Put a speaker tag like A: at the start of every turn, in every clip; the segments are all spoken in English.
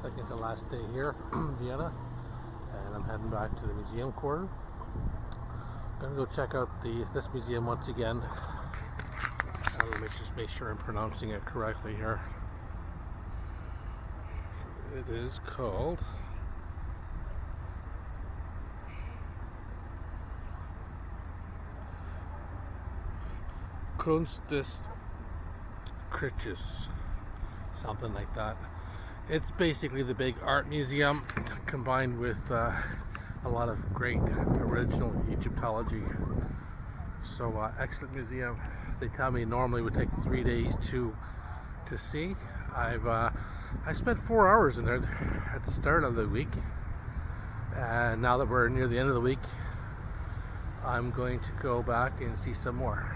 A: second to last day here in Vienna, and I'm heading back to the museum quarter. I'm gonna go check out this museum once again. Let me just make sure I'm pronouncing it correctly here. It is called Kunst des Krieges, something like that. It's basically the big art museum combined with a lot of great original Egyptology. So excellent museum. They tell me normally would take 3 days to see. I spent 4 hours in there at the start of the week, and now that we're near the end of the week, I'm going to go back and see some more.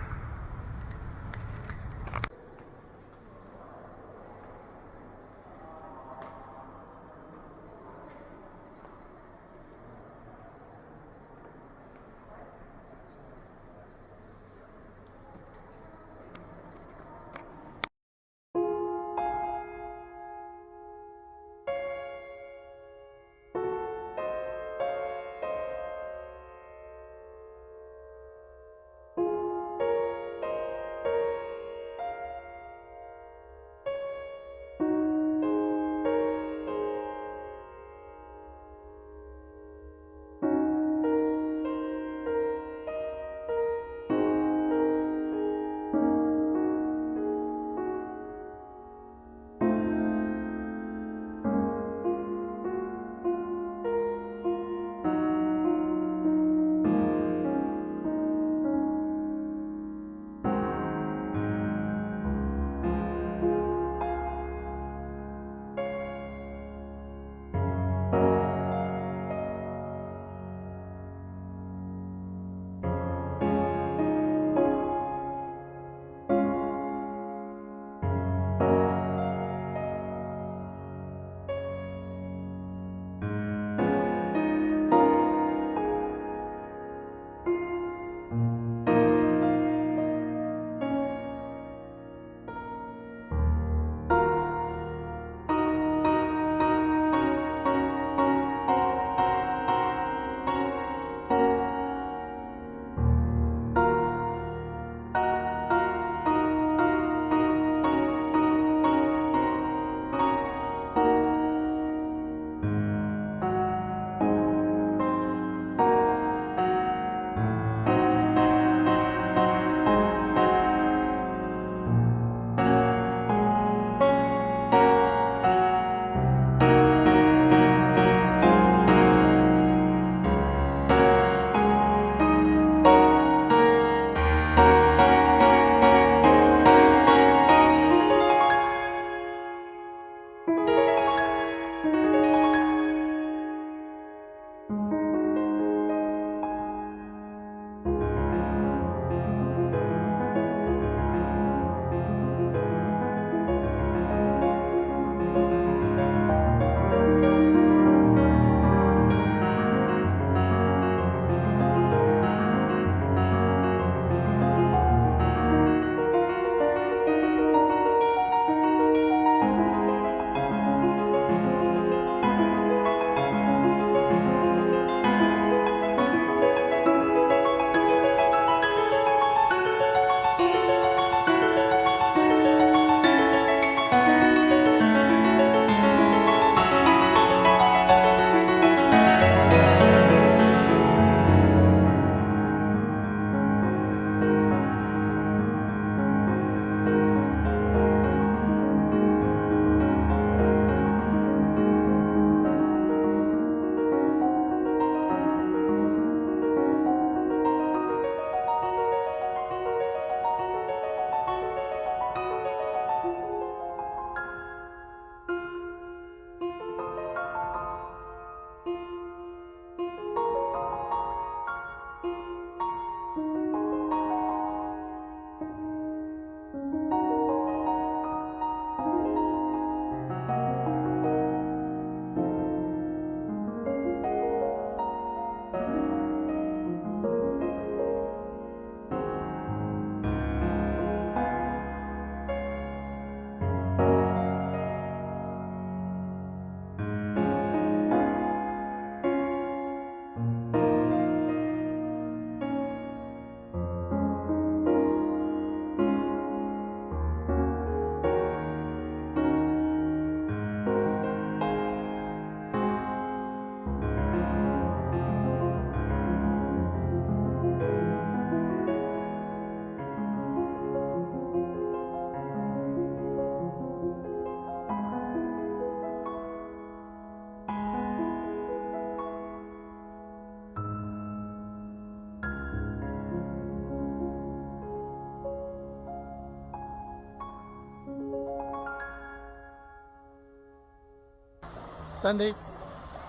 A: Sunday,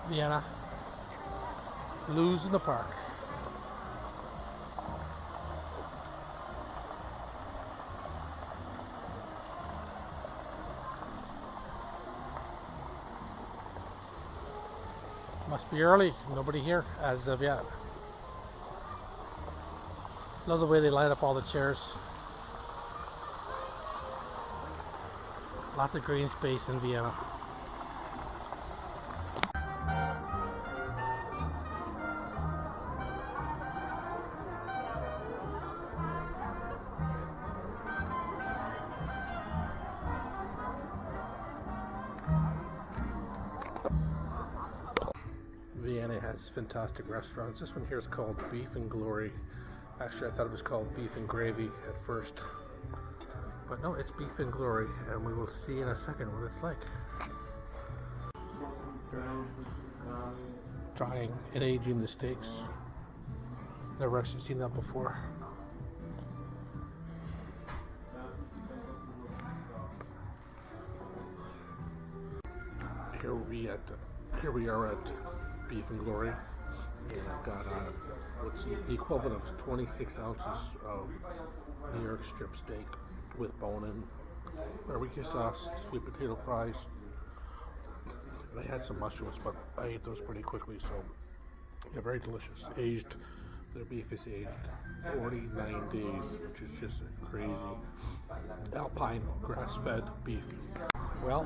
A: Vienna. Lose in the park. Must be early. Nobody here as of yet. Love the way they line up all the chairs. Lots of green space in Vienna. Vienna has fantastic restaurants. This one here is called Beef and Glory. Actually, I thought it was called Beef and Gravy at first. But no, it's Beef and Glory, and we will see in a second what it's like. Drying and aging the steaks. Never actually seen that before. Here we are at Beef and Glory, and I've got what's the equivalent of 26 ounces of New York strip steak with bone-in, barbecue sauce, sweet potato fries. They had some mushrooms, but I ate those pretty quickly, so yeah, very delicious. Aged, their beef is aged 49 days, which is just crazy. Alpine grass-fed beef. Well,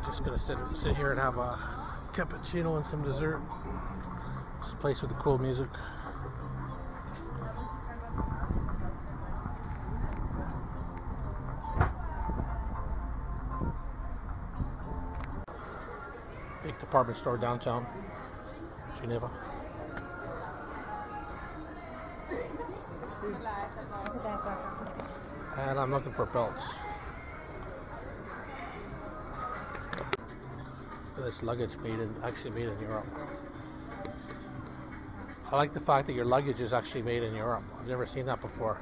A: just gonna sit here and have a cappuccino and some dessert. It's a place with the cool music. Big department store downtown Geneva. And I'm looking for belts. This luggage actually made in Europe. I like the fact that your luggage is actually made in Europe. I've never seen that before.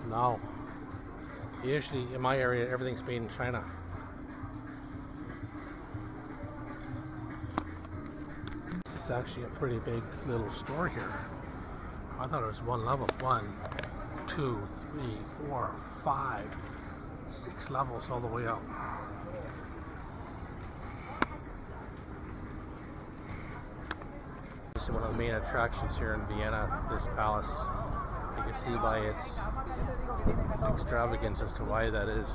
A: No. Usually in my area everything's made in China. This is actually a pretty big little store here. I thought it was one level. 1, 2, 3, 4, 5, 6 levels all the way up. This is one of the main attractions here in Vienna, this palace. You can see by its extravagance as to why that is.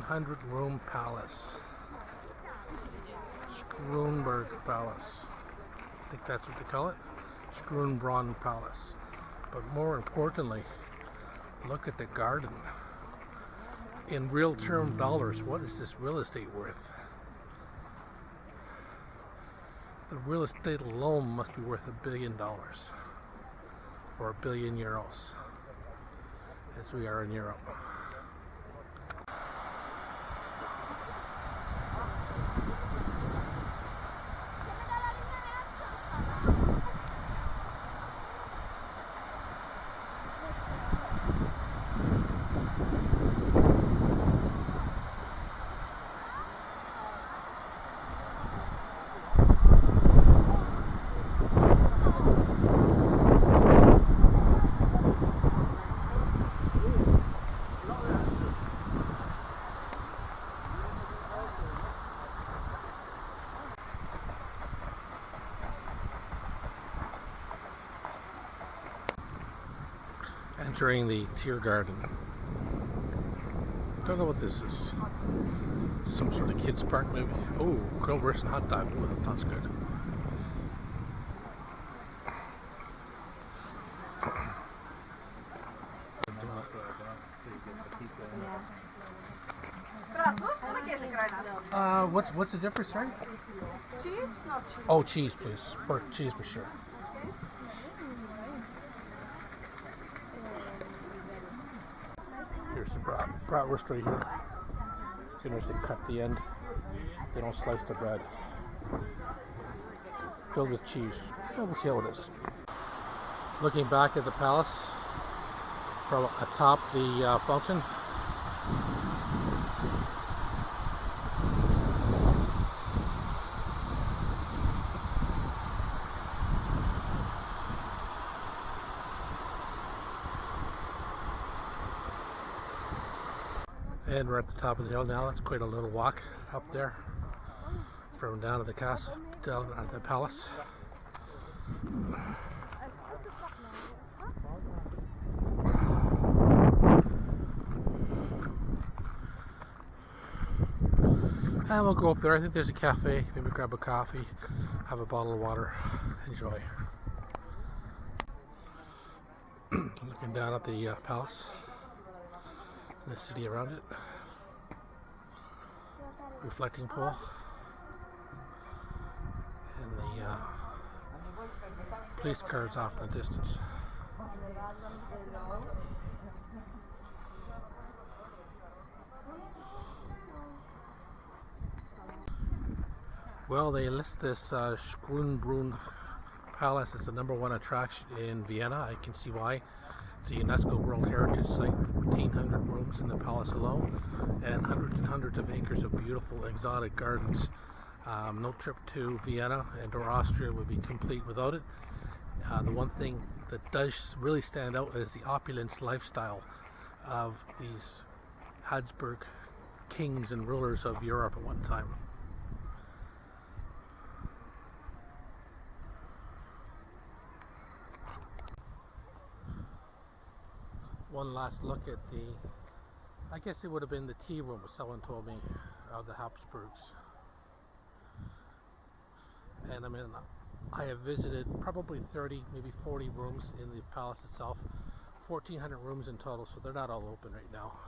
A: 1,400 room palace. Schönbrunn Palace. I think that's what they call it. Schönbrunn Palace. But more importantly, look at the garden. In real term dollars, what is this real estate worth? The real estate alone must be worth $1 billion or €1 billion, as we are in Europe. Entering the Tier Garden. Don't know what this is. Some sort of kids park maybe. Oh, grilled roast and hot dog. Oh, that sounds good. What's the difference, right?
B: Cheese? Not cheese.
A: Oh, cheese, please. For cheese for sure. Here's the bratwurst right here. You notice they cut the end. They don't slice the bread. Filled with cheese. Well, we'll see how it is. Looking back at the palace from atop the fountain. And we're at the top of the hill now. That's quite a little walk up there from down to the castle, down at the palace. And we'll go up there. I think there's a cafe. Maybe grab a coffee, have a bottle of water, enjoy. Looking down at the palace. The city around it, reflecting pool, and the police cars off in the distance. Well, they list this Schönbrunn Palace as the #1 attraction in Vienna. I can see why. It's a UNESCO World Heritage Site, 1,400 rooms in the palace alone, and hundreds and hundreds of acres of beautiful exotic gardens. No trip to Vienna and or Austria would be complete without it. The one thing that does really stand out is the opulence lifestyle of these Habsburg kings and rulers of Europe at one time. One last look at the, I guess it would have been the tea room, someone told me, of the Habsburgs. And I mean, I have visited probably 30, maybe 40 rooms in the palace itself. 1,400 rooms in total, so they're not all open right now.